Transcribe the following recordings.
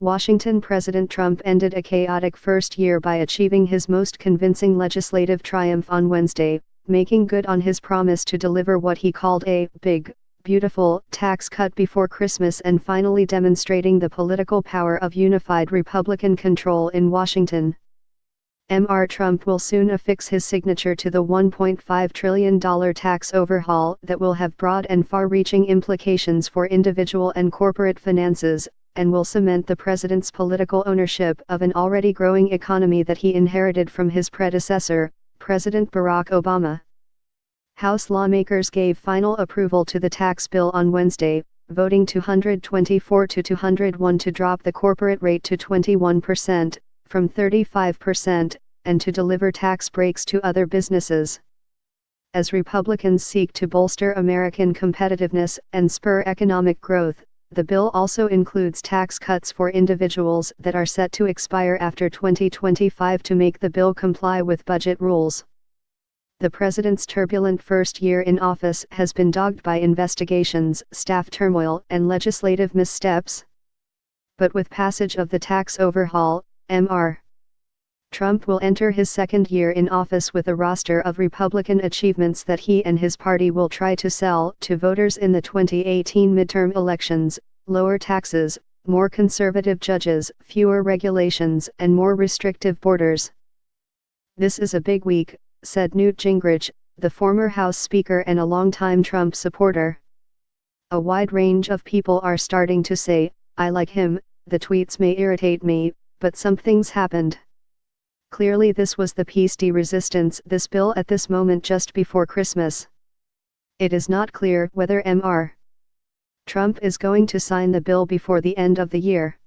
Washington President Trump ended a chaotic first year by achieving his most convincing legislative triumph on Wednesday, making good on his promise to deliver what he called a big, beautiful tax cut before Christmas and finally demonstrating the political power of unified Republican control in Washington. Mr. Trump will soon affix his signature to the $1.5 trillion tax overhaul that will have broad and far-reaching implications for individual and corporate finances, and will cement the president's political ownership of an already growing economy that he inherited from his predecessor, President Barack Obama. House lawmakers gave final approval to the tax bill on Wednesday, voting 224 to 201 to drop the corporate rate to 21%, from 35%, and to deliver tax breaks to other businesses. As Republicans seek to bolster American competitiveness and spur economic growth, the bill also includes tax cuts for individuals that are set to expire after 2025 to make the bill comply with budget rules. The president's turbulent first year in office has been dogged by investigations, staff turmoil, and legislative missteps. But with passage of the tax overhaul, Mr. Trump will enter his second year in office with a roster of Republican achievements that he and his party will try to sell to voters in the 2018 midterm elections: lower taxes, more conservative judges, fewer regulations, and more restrictive borders. "This is a big week," said Newt Gingrich, the former House Speaker and a longtime Trump supporter. "A wide range of people are starting to say, 'I like him,' the tweets may irritate me, but something's happened." Clearly this was the piece de resistance, this bill at this moment just before Christmas. It is not clear whether Mr. Trump is going to sign the bill before the end of the year.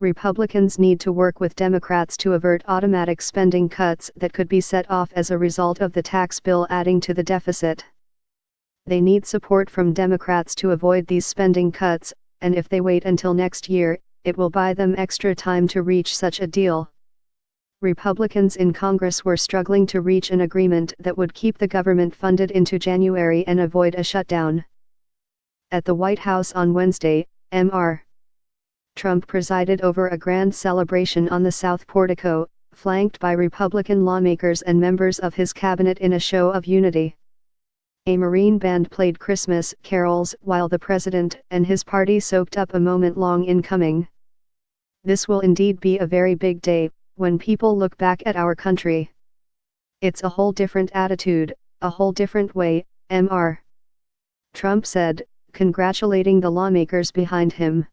Republicans need to work with Democrats to avert automatic spending cuts that could be set off as a result of the tax bill adding to the deficit. They need support from Democrats to avoid these spending cuts, and if they wait until next year, it will buy them extra time to reach such a deal. Republicans in Congress were struggling to reach an agreement that would keep the government funded into January and avoid a shutdown. At the White House on Wednesday, Mr. Trump presided over a grand celebration on the South Portico, flanked by Republican lawmakers and members of his cabinet in a show of unity. A Marine band played Christmas carols while the president and his party soaked up a moment long in coming. "This will indeed be a very big day, when people look back at our country. It's a whole different attitude, a whole different way," Mr. Trump said, congratulating the lawmakers behind him.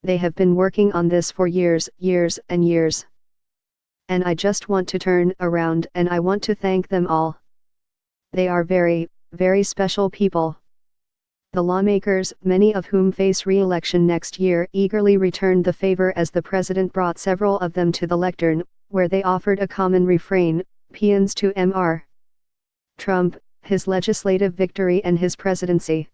"They have been working on this for years and years. And I just want to turn around and I want to thank them all. They are very, very special people." The lawmakers, many of whom face re-election next year, eagerly returned the favor as the president brought several of them to the lectern, where they offered a common refrain: "Paeans to Mr. Trump, his legislative victory and his presidency."